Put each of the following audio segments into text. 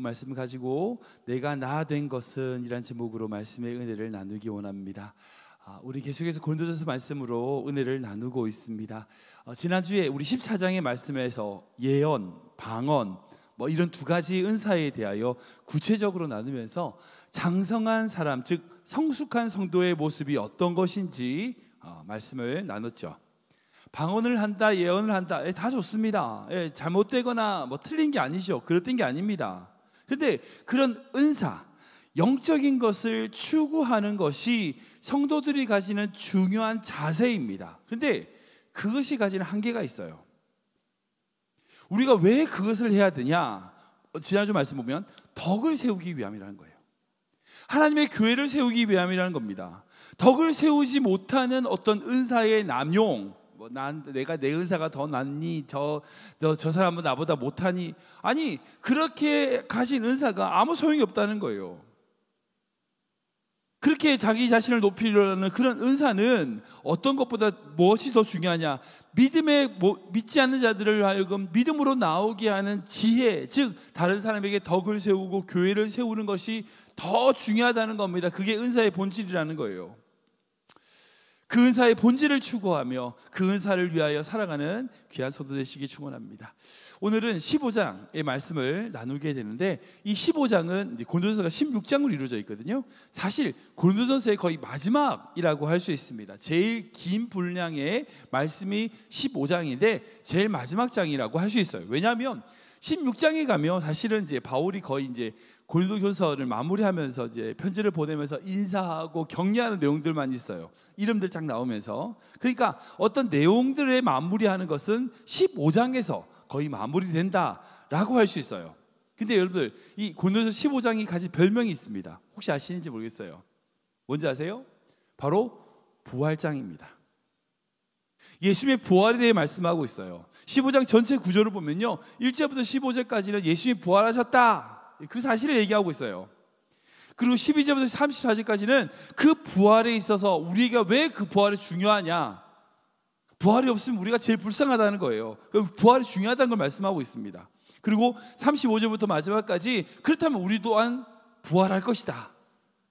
말씀 가지고 내가 나 된 것은 이란 제목으로 말씀의 은혜를 나누기 원합니다. 우리 계속해서 고린도전서 말씀으로 은혜를 나누고 있습니다. 지난주에 우리 14장의 말씀에서 예언, 방언 이런 두 가지 은사에 대하여 구체적으로 나누면서 장성한 사람, 즉 성숙한 성도의 모습이 어떤 것인지 말씀을 나눴죠. 방언을 한다, 예언을 한다, 다 좋습니다. 잘못되거나 틀린 게 아니죠. 그렇던 게 아닙니다. 그런데 그런 은사, 영적인 것을 추구하는 것이 성도들이 가지는 중요한 자세입니다. 그런데 그것이 가지는 한계가 있어요. 우리가 왜 그것을 해야 되냐? 지난주 말씀 보면 덕을 세우기 위함이라는 거예요. 하나님의 교회를 세우기 위함이라는 겁니다. 덕을 세우지 못하는 어떤 은사의 남용, 내가 내 은사가 더 낫니? 저 사람은 나보다 못하니? 아니, 그렇게 가진 은사가 아무 소용이 없다는 거예요. 그렇게 자기 자신을 높이려는 그런 은사는 어떤 것보다 무엇이 더 중요하냐? 믿지 않는 자들을 하여금 믿음으로 나오게 하는 지혜, 즉 다른 사람에게 덕을 세우고 교회를 세우는 것이 더 중요하다는 겁니다. 그게 은사의 본질이라는 거예요. 그 은사의 본질을 추구하며 그 은사를 위하여 살아가는 귀한 성도 되시기 축원합니다. 오늘은 15장의 말씀을 나누게 되는데, 이 15장은 고린도전서가 16장으로 이루어져 있거든요. 사실 고린도전서의 거의 마지막이라고 할 수 있습니다. 제일 긴 분량의 말씀이 15장인데 제일 마지막 장이라고 할 수 있어요. 왜냐하면 16장에 가면 사실은 이제 바울이 거의 이제 고린도전서를 마무리하면서 이제 편지를 보내면서 인사하고 격려하는 내용들만 있어요. 이름들 쫙 나오면서. 그러니까 어떤 내용들을 마무리하는 것은 15장에서 거의 마무리된다라고 할 수 있어요. 근데 여러분들, 이 고린도전서 15장이 가진 별명이 있습니다. 혹시 아시는지 모르겠어요. 뭔지 아세요? 바로 부활장입니다. 예수님의 부활에 대해 말씀하고 있어요. 15장 전체 구조를 보면요, 1절부터 15절까지는 예수님이 부활하셨다, 그 사실을 얘기하고 있어요. 그리고 12절부터 34절까지는 그 부활에 있어서 우리가 왜 그 부활이 중요하냐, 부활이 없으면 우리가 제일 불쌍하다는 거예요. 부활이 중요하다는 걸 말씀하고 있습니다. 그리고 35절부터 마지막까지 그렇다면 우리 또한 부활할 것이다,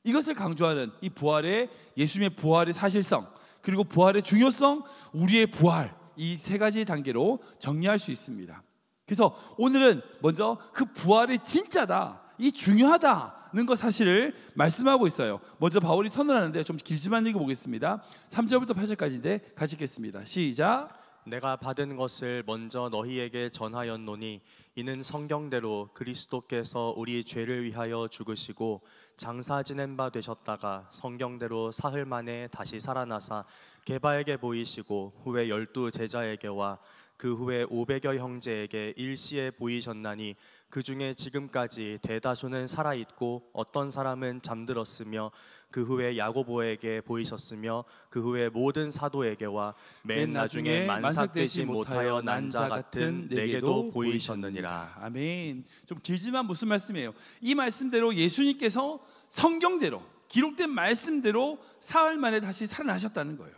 이것을 강조하는 이 부활의, 예수님의 부활의 사실성, 그리고 부활의 중요성, 우리의 부활, 이 세 가지 단계로 정리할 수 있습니다. 그래서 오늘은 먼저 그 부활이 진짜다, 이 중요하다는 것 사실을 말씀하고 있어요. 먼저 바울이 선언하는데 좀 길지만 읽어보겠습니다. 3절부터 8절까지인데 같이 읽겠습니다. 시작. 내가 받은 것을 먼저 너희에게 전하였노니 이는 성경대로 그리스도께서 우리 죄를 위하여 죽으시고 장사 지낸 바 되셨다가 성경대로 사흘 만에 다시 살아나사 게바에게 보이시고 후에 12 제자에게와 그 후에 500여 형제에게 일시에 보이셨나니 그 중에 지금까지 대다수는 살아있고 어떤 사람은 잠들었으며 그 후에 야고보에게 보이셨으며 그 후에 모든 사도에게와 맨 나중에 만삭되지 못하여 난 자 같은 내게도 보이셨느니라. 아멘. 좀 길지만 무슨 말씀이에요? 이 말씀대로 예수님께서 성경대로 기록된 말씀대로 사흘 만에 다시 살아나셨다는 거예요.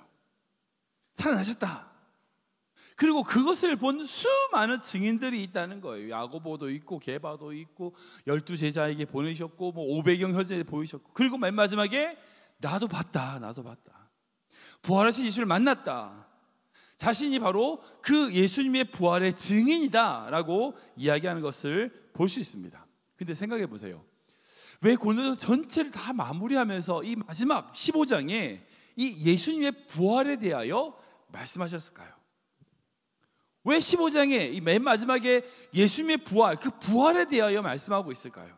살아나셨다. 그리고 그것을 본 수많은 증인들이 있다는 거예요. 야고보도 있고 게바도 있고 12 제자에게 보내셨고 500여 형제에게 보이셨고, 그리고 맨 마지막에 나도 봤다. 부활하신 예수를 만났다. 자신이 바로 그 예수님의 부활의 증인이다 라고 이야기하는 것을 볼 수 있습니다. 근데 생각해 보세요. 왜 고린도전서 전체를 다 마무리하면서 이 마지막 15장에 이 예수님의 부활에 대하여 말씀하셨을까요? 왜 15장에 이 맨 마지막에 예수님의 부활, 그 부활에 대하여 말씀하고 있을까요?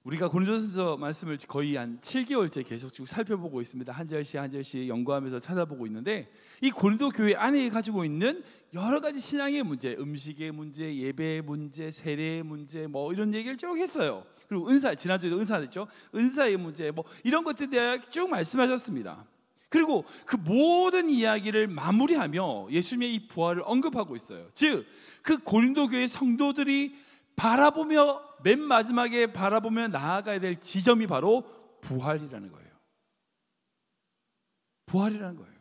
우리가 고린도전서 말씀을 거의 한 7개월째 계속 쭉 살펴보고 있습니다. 한 절씩 연구하면서 찾아보고 있는데, 이 고린도 교회 안에 가지고 있는 여러 가지 신앙의 문제, 음식의 문제, 예배의 문제, 세례의 문제, 이런 얘기를 쭉 했어요. 그리고 은사, 지난주에도 은사 했죠. 은사의 문제, 이런 것들에 대해 쭉 말씀하셨습니다. 그리고 그 모든 이야기를 마무리하며 예수님의 이 부활을 언급하고 있어요. 즉, 그 고린도 교회 성도들이 바라보며 맨 마지막에 바라보며 나아가야 될 지점이 바로 부활이라는 거예요. 부활이라는 거예요.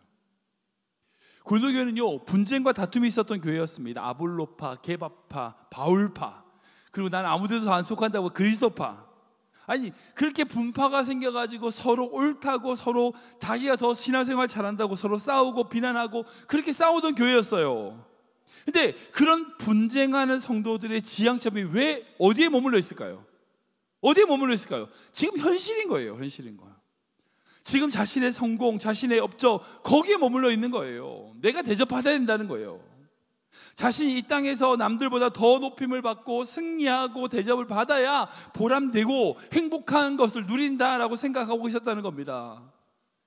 고린도 교회는요, 분쟁과 다툼이 있었던 교회였습니다. 아볼로파, 게바파, 바울파. 그리고 난 아무데도 안 속한다고 그리스도파. 아니 그렇게 분파가 생겨가지고 서로 옳다고 서로 자기가 더 신앙생활 잘한다고 서로 싸우고 비난하고 그렇게 싸우던 교회였어요. 근데 그런 분쟁하는 성도들의 지향점이 왜 어디에 머물러 있을까요? 어디에 머물러 있을까요? 지금 현실인 거예요. 현실인 거예요. 지금 자신의 성공, 자신의 업적 거기에 머물러 있는 거예요. 내가 대접받아야 된다는 거예요. 자신이 이 땅에서 남들보다 더 높임을 받고 승리하고 대접을 받아야 보람되고 행복한 것을 누린다라고 생각하고 있었다는 겁니다.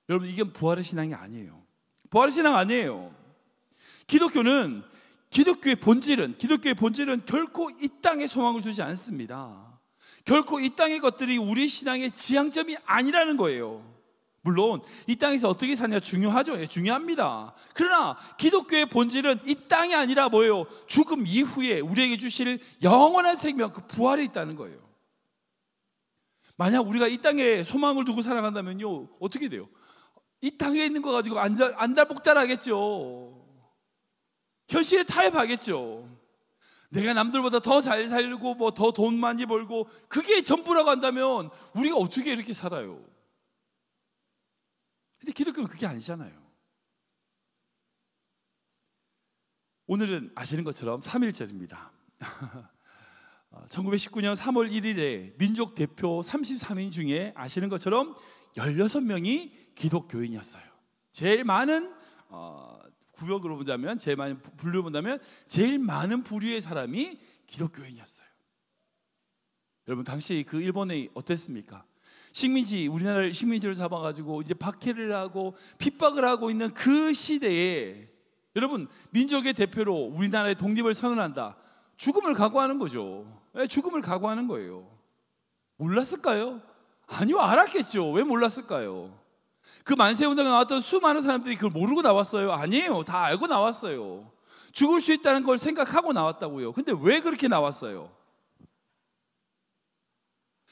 여러분 이게 부활의 신앙이 아니에요. 부활의 신앙 아니에요. 기독교의 본질은 결코 이 땅에 소망을 두지 않습니다. 결코 이 땅의 것들이 우리 신앙의 지향점이 아니라는 거예요. 물론 이 땅에서 어떻게 사냐 중요하죠. 예, 중요합니다. 그러나 기독교의 본질은 이 땅이 아니라 뭐예요? 죽음 이후에 우리에게 주실 영원한 생명, 그 부활에 있다는 거예요. 만약 우리가 이 땅에 소망을 두고 살아간다면요 어떻게 돼요? 이 땅에 있는 거 가지고 안달복달하겠죠. 현실에 타협하겠죠. 내가 남들보다 더 잘 살고 뭐 더 돈 많이 벌고 그게 전부라고 한다면 우리가 어떻게 이렇게 살아요? 근데 기독교는 그게 아니잖아요. 오늘은 아시는 것처럼 3.1절입니다 1919년 3월 1일에 민족 대표 33인 중에 아시는 것처럼 16명이 기독교인이었어요. 제일 많은 구역으로 본다면, 제일 많은 분류로 본다면 제일 많은 부류의 사람이 기독교인이었어요. 여러분 당시 그 일본이 어땠습니까? 우리나라를 식민지를 잡아가지고 이제 박해를 하고 핍박을 하고 있는 그 시대에 여러분 민족의 대표로 우리나라의 독립을 선언한다. 죽음을 각오하는 거죠. 죽음을 각오하는 거예요. 몰랐을까요? 아니요, 알았겠죠. 왜 몰랐을까요? 그 만세운동에 나왔던 수많은 사람들이 그걸 모르고 나왔어요? 아니에요. 다 알고 나왔어요. 죽을 수 있다는 걸 생각하고 나왔다고요. 근데 왜 그렇게 나왔어요?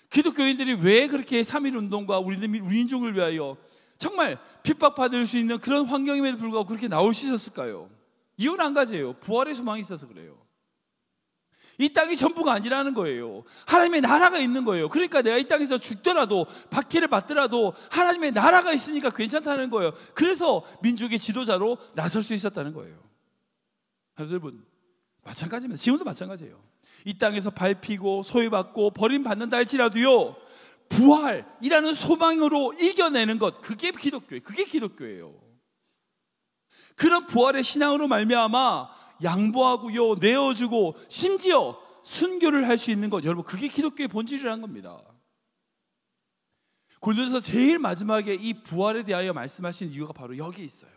기독교인들이 왜 그렇게 3.1운동과 우리 민족을 위하여 정말 핍박받을 수 있는 그런 환경임에도 불구하고 그렇게 나올 수 있었을까요? 이유는 한 가지예요. 부활의 소망이 있어서 그래요. 이 땅이 전부가 아니라는 거예요. 하나님의 나라가 있는 거예요. 그러니까 내가 이 땅에서 죽더라도 박해를 받더라도 하나님의 나라가 있으니까 괜찮다는 거예요. 그래서 민족의 지도자로 나설 수 있었다는 거예요. 여러분 마찬가지입니다. 지금도 마찬가지예요. 이 땅에서 밟히고 소외받고 버림받는다 할지라도요 부활이라는 소망으로 이겨내는 것, 그게 기독교예요. 그게 기독교예요. 그런 부활의 신앙으로 말미암아 양보하고요 내어주고 심지어 순교를 할 수 있는 것, 여러분 그게 기독교의 본질이라는 겁니다. 고린도서 제일 마지막에 이 부활에 대하여 말씀하신 이유가 바로 여기 있어요.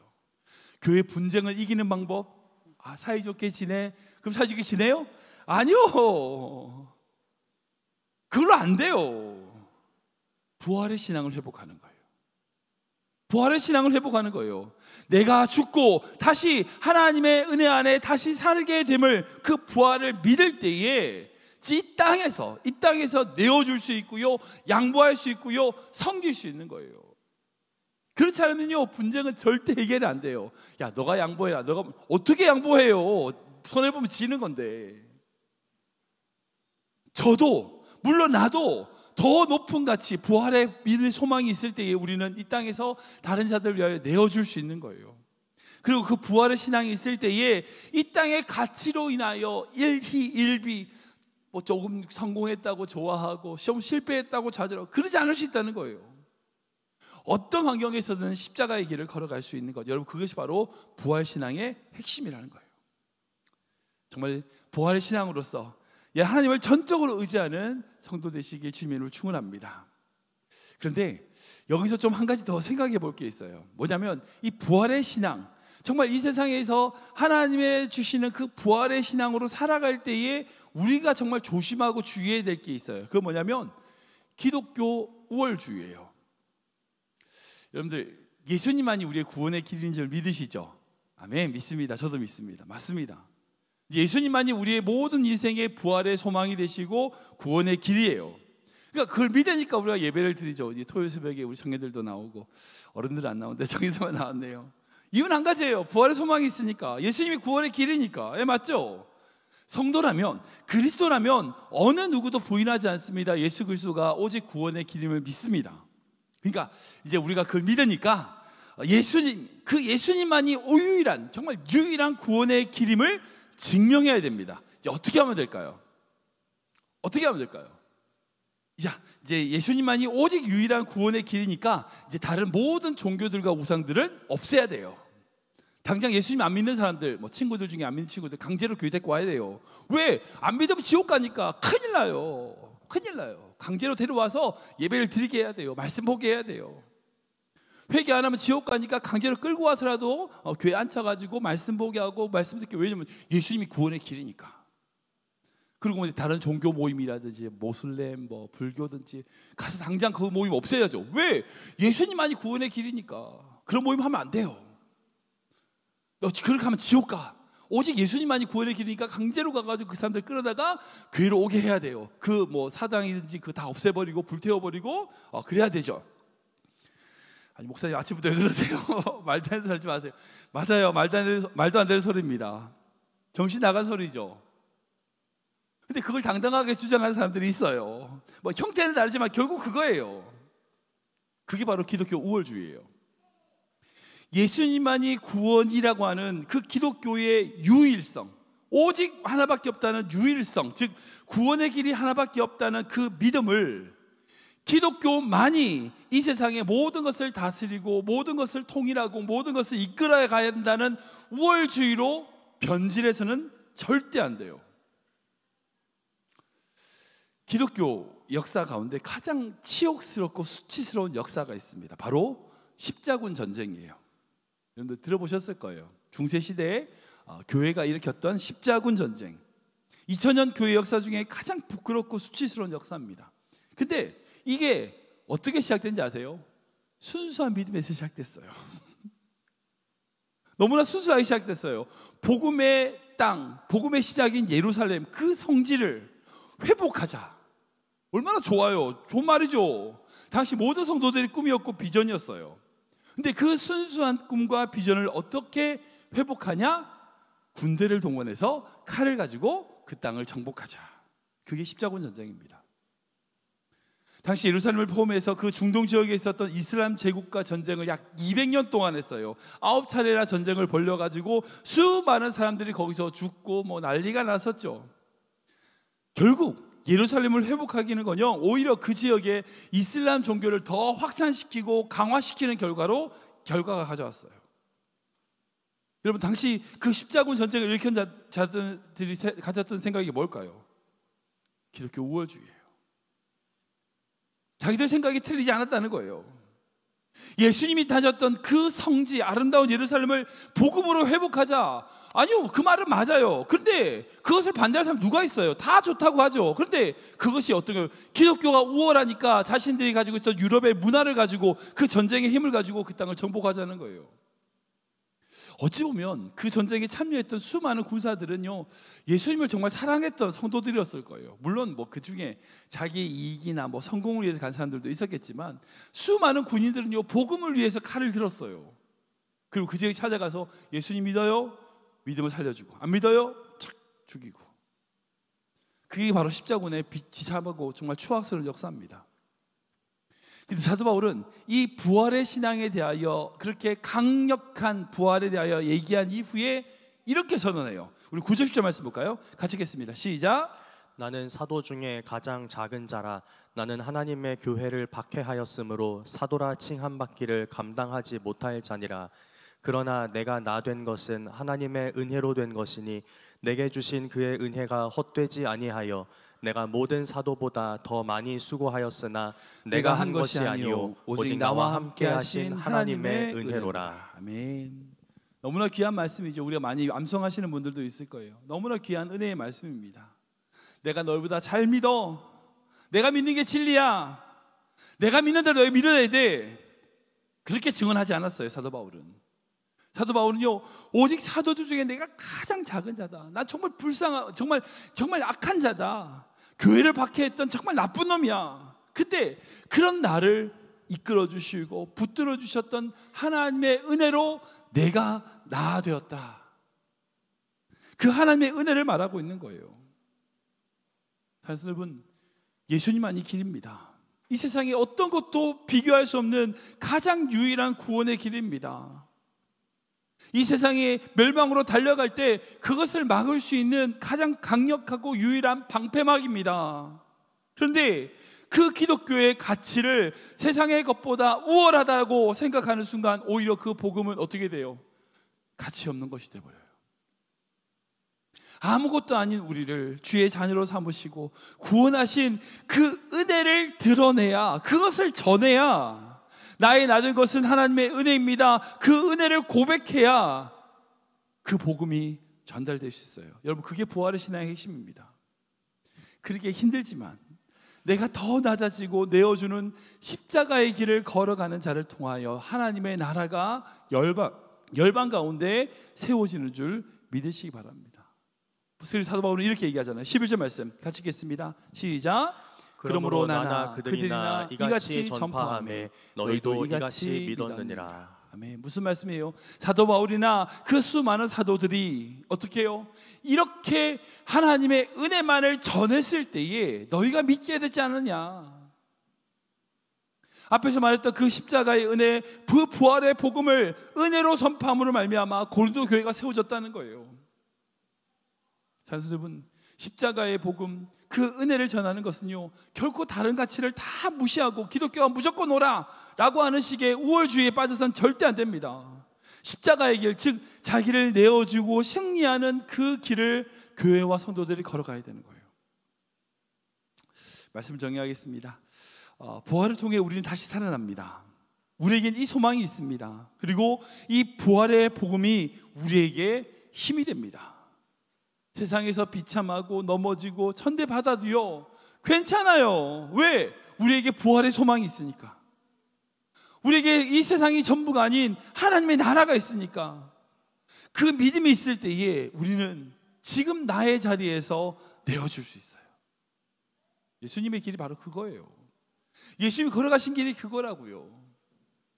교회 분쟁을 이기는 방법. 사이좋게 지내? 그럼 사이좋게 지내요? 아니요, 그걸로 안 돼요. 부활의 신앙을 회복하는 거예요. 부활의 신앙을 회복하는 거예요. 내가 죽고 다시 하나님의 은혜 안에 다시 살게 됨을, 그 부활을 믿을 때에 이 땅에서 내어줄 수 있고요 양보할 수 있고요 섬길 수 있는 거예요. 그렇지 않으면요 분쟁은 절대 해결이 안 돼요. 야, 너가 양보해라. 너가 어떻게 양보해요? 손해보면 지는 건데. 물론 나도 더 높은 가치, 부활의 믿음의 소망이 있을 때에 우리는 이 땅에서 다른 자들을 위하여 내어줄 수 있는 거예요. 그리고 그 부활의 신앙이 있을 때에 이 땅의 가치로 인하여 일희일비 조금 성공했다고 좋아하고 시험 실패했다고 좌절하고 그러지 않을 수 있다는 거예요. 어떤 환경에서든 십자가의 길을 걸어갈 수 있는 것, 여러분 그것이 바로 부활 신앙의 핵심이라는 거예요. 정말 부활의 신앙으로서 하나님을 전적으로 의지하는 성도 되시길 주님으로 축원합니다. 그런데 여기서 좀 한 가지 더 생각해 볼 게 있어요. 뭐냐면 이 부활의 신앙, 정말 이 세상에서 하나님의 주시는 그 부활의 신앙으로 살아갈 때에 우리가 정말 조심하고 주의해야 될 게 있어요. 그건 뭐냐면 기독교 우월주의예요. 여러분들 예수님만이 우리의 구원의 길인 줄 믿으시죠? 아멘, 믿습니다. 저도 믿습니다. 맞습니다. 예수님만이 우리의 모든 인생의 부활의 소망이 되시고 구원의 길이에요. 그러니까 그걸 믿으니까 우리가 예배를 드리죠. 토요일 새벽에 우리 청년들도 나오고, 어른들은 안 나오는데 청년들만 나왔네요. 이유는 한 가지예요. 부활의 소망이 있으니까. 예수님이 구원의 길이니까. 맞죠? 성도라면, 그리스도라면 어느 누구도 부인하지 않습니다. 예수 그리스도가 오직 구원의 길임을 믿습니다. 그러니까 이제 우리가 그걸 믿으니까 예수님만이 유일한, 정말 유일한 구원의 길임을 증명해야 됩니다. 이제 어떻게 하면 될까요? 어떻게 하면 될까요? 자, 이제 예수님만이 오직 유일한 구원의 길이니까 이제 다른 모든 종교들과 우상들은 없애야 돼요. 당장 예수님 안 믿는 사람들, 뭐 친구들 중에 안 믿는 친구들 강제로 교회 데리고 와야 돼요. 왜? 안 믿으면 지옥 가니까 큰일 나요. 큰일 나요. 강제로 데려와서 예배를 드리게 해야 돼요. 말씀 보게 해야 돼요. 회개 안 하면 지옥 가니까 강제로 끌고 와서라도 교회 앉혀가지고 말씀 보게 하고 말씀 듣게. 왜냐면 예수님이 구원의 길이니까. 그리고 다른 종교 모임이라든지 모슬렘, 뭐 불교든지 가서 당장 그 모임 없애야죠. 왜? 예수님만이 구원의 길이니까. 그런 모임 하면 안 돼요. 그렇게 하면 지옥 가. 오직 예수님만이 구원의 길이니까 강제로 가가지고 그 사람들 끌어다가 교회로 오게 해야 돼요. 그 뭐 사당이든지 그 다 없애버리고 불태워버리고 그래야 되죠. 아니 목사님 아침부터 왜 그러세요? 말도 안 되는 소리 하지 마세요. 맞아요. 말도 안 되는 소리입니다. 정신 나간 소리죠. 근데 그걸 당당하게 주장하는 사람들이 있어요. 뭐 형태는 다르지만 결국 그거예요. 그게 바로 기독교 우월주의예요. 예수님만이 구원이라고 하는 그 기독교의 유일성, 오직 하나밖에 없다는 유일성, 즉 구원의 길이 하나밖에 없다는 그 믿음을 기독교만이 이 세상의 모든 것을 다스리고 모든 것을 통일하고 모든 것을 이끌어 가야 한다는 우월주의로 변질해서는 절대 안 돼요. 기독교 역사 가운데 가장 치욕스럽고 수치스러운 역사가 있습니다. 바로 십자군 전쟁이에요. 여러분들 들어보셨을 거예요. 중세시대에 교회가 일으켰던 십자군 전쟁. 2000년 교회 역사 중에 가장 부끄럽고 수치스러운 역사입니다. 근데 이게 어떻게 시작된지 아세요? 순수한 믿음에서 시작됐어요. 너무나 순수하게 시작됐어요. 복음의 땅, 복음의 시작인 예루살렘, 그 성지를 회복하자. 얼마나 좋아요. 좋은 말이죠. 당시 모든 성도들의 꿈이었고 비전이었어요. 근데 그 순수한 꿈과 비전을 어떻게 회복하냐? 군대를 동원해서 칼을 가지고 그 땅을 정복하자. 그게 십자군 전쟁입니다. 당시 예루살렘을 포함해서 그 중동 지역에 있었던 이슬람 제국과 전쟁을 약 200년 동안 했어요. 9차례나 전쟁을 벌려가지고 수많은 사람들이 거기서 죽고 뭐 난리가 났었죠. 결국 예루살렘을 회복하기는커녕 오히려 그 지역에 이슬람 종교를 더 확산시키고 강화시키는 결과가 가져왔어요. 여러분 당시 그 십자군 전쟁을 일으킨 자들이 가졌던 생각이 뭘까요? 기독교 우월주의예요. 자기들 생각이 틀리지 않았다는 거예요. 예수님이 다녔던 그 성지 아름다운 예루살렘을 복음으로 회복하자. 아니요, 그 말은 맞아요. 그런데 그것을 반대할 사람 누가 있어요? 다 좋다고 하죠. 그런데 그것이 어떤 거예요? 기독교가 우월하니까 자신들이 가지고 있던 유럽의 문화를 가지고 그 전쟁의 힘을 가지고 그 땅을 정복하자는 거예요. 어찌 보면 그 전쟁에 참여했던 수많은 군사들은요, 예수님을 정말 사랑했던 성도들이었을 거예요. 물론 뭐 그 중에 자기 이익이나 뭐 성공을 위해서 간 사람들도 있었겠지만 수많은 군인들은요, 복음을 위해서 칼을 들었어요. 그리고 그 지역에 찾아가서 예수님 믿어요? 믿음을 살려주고, 안 믿어요? 착 죽이고. 그게 바로 십자군의 비참하고 정말 추악스러운 역사입니다. 근데 사도 바울은 이 부활의 신앙에 대하여, 그렇게 강력한 부활에 대하여 얘기한 이후에 이렇게 선언해요. 우리 9절 10절 말씀 볼까요? 같이 읽겠습니다. 시작. 나는 사도 중에 가장 작은 자라. 나는 하나님의 교회를 박해하였으므로 사도라 칭함받기를 감당하지 못할 자니라. 그러나 내가 나 된 것은 하나님의 은혜로 된 것이니 내게 주신 그의 은혜가 헛되지 아니하여 내가 모든 사도보다 더 많이 수고하였으나 내가 한 것이 아니요 오직 나와 함께 하신 하나님의 은혜로라. 아멘. 너무나 귀한 말씀이죠. 우리가 많이 암송하시는 분들도 있을 거예요. 너무나 귀한 은혜의 말씀입니다. 내가 너희보다 잘 믿어. 내가 믿는 게 진리야. 내가 믿는 대로 너희 믿어야 돼. 그렇게 증언하지 않았어요, 사도 바울은. 사도 바울은요, 오직 사도들 중에 내가 가장 작은 자다. 난 정말 정말 악한 자다. 교회를 박해했던 정말 나쁜 놈이야. 그때 그런 나를 이끌어 주시고 붙들어 주셨던 하나님의 은혜로 내가 나 되었다. 그 하나님의 은혜를 말하고 있는 거예요. 사실 여러분, 예수님만이 길입니다. 이 세상에 어떤 것도 비교할 수 없는 가장 유일한 구원의 길입니다. 이 세상에 멸망으로 달려갈 때 그것을 막을 수 있는 가장 강력하고 유일한 방패막입니다. 그런데 그 기독교의 가치를 세상의 것보다 우월하다고 생각하는 순간 오히려 그 복음은 어떻게 돼요? 가치 없는 것이 돼버려요. 아무것도 아닌 우리를 주의 자녀로 삼으시고 구원하신 그 은혜를 드러내야, 그것을 전해야, 나의 낮은 것은 하나님의 은혜입니다, 그 은혜를 고백해야 그 복음이 전달될 수 있어요. 여러분, 그게 부활의 신앙의 핵심입니다. 그렇게 힘들지만 내가 더 낮아지고 내어주는 십자가의 길을 걸어가는 자를 통하여 하나님의 나라가 열방 가운데 세워지는 줄 믿으시기 바랍니다. 사도 바울은 이렇게 얘기하잖아요. 11절 말씀 같이 읽겠습니다. 시작. 그러므로 나나 그들이나 이같이 전파하매 너희도 이같이 믿었느니라. 아멘. 무슨 말씀이에요? 사도 바울이나 그 수많은 사도들이 어떻게 해요? 이렇게 하나님의 은혜만을 전했을 때에 너희가 믿게 되지 않느냐. 앞에서 말했던 그 십자가의 은혜, 그 부활의 복음을 은혜로 선포함으로 말미암아 고린도 교회가 세워졌다는 거예요. 사랑하는 여러분, 십자가의 복음, 그 은혜를 전하는 것은요, 결코 다른 가치를 다 무시하고 기독교가 무조건 오라 라고 하는 식의 우월주의에 빠져선 절대 안 됩니다. 십자가의 길, 즉 자기를 내어주고 승리하는 그 길을 교회와 성도들이 걸어가야 되는 거예요. 말씀 정리하겠습니다. 부활을 통해 우리는 다시 살아납니다. 우리에겐 이 소망이 있습니다. 그리고 이 부활의 복음이 우리에게 힘이 됩니다. 세상에서 비참하고 넘어지고 천대받아도요 괜찮아요. 왜? 우리에게 부활의 소망이 있으니까. 우리에게 이 세상이 전부가 아닌 하나님의 나라가 있으니까. 그 믿음이 있을 때에 우리는 지금 나의 자리에서 내어줄 수 있어요. 예수님의 길이 바로 그거예요. 예수님이 걸어가신 길이 그거라고요.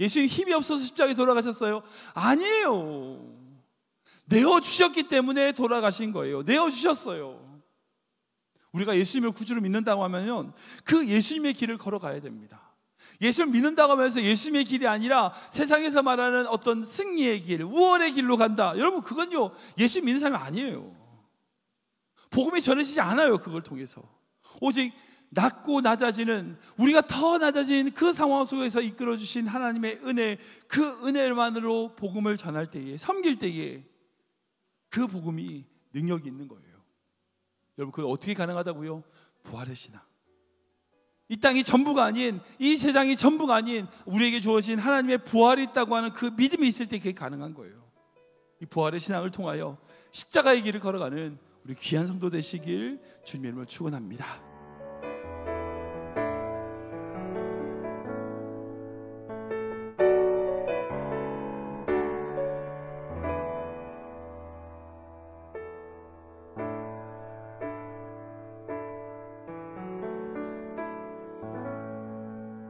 예수님 힘이 없어서 십자가에 돌아가셨어요? 아니에요. 내어주셨기 때문에 돌아가신 거예요. 내어주셨어요. 우리가 예수님을 구주로 믿는다고 하면 그 예수님의 길을 걸어가야 됩니다. 예수를 믿는다고 하면서 예수님의 길이 아니라 세상에서 말하는 어떤 승리의 길, 우월의 길로 간다. 여러분, 그건요 예수 믿는 사람이 아니에요. 복음이 전해지지 않아요. 그걸 통해서 오직 낮고 낮아지는, 우리가 더 낮아진 그 상황 속에서 이끌어주신 하나님의 은혜, 그 은혜만으로 복음을 전할 때에, 섬길 때에 그 복음이 능력이 있는 거예요. 여러분, 그게 어떻게 가능하다고요? 부활의 신앙. 이 땅이 전부가 아닌, 이 세상이 전부가 아닌 우리에게 주어진 하나님의 부활이 있다고 하는 그 믿음이 있을 때 그게 가능한 거예요. 이 부활의 신앙을 통하여 십자가의 길을 걸어가는 우리 귀한 성도 되시길 주님의 이름으로 축원합니다.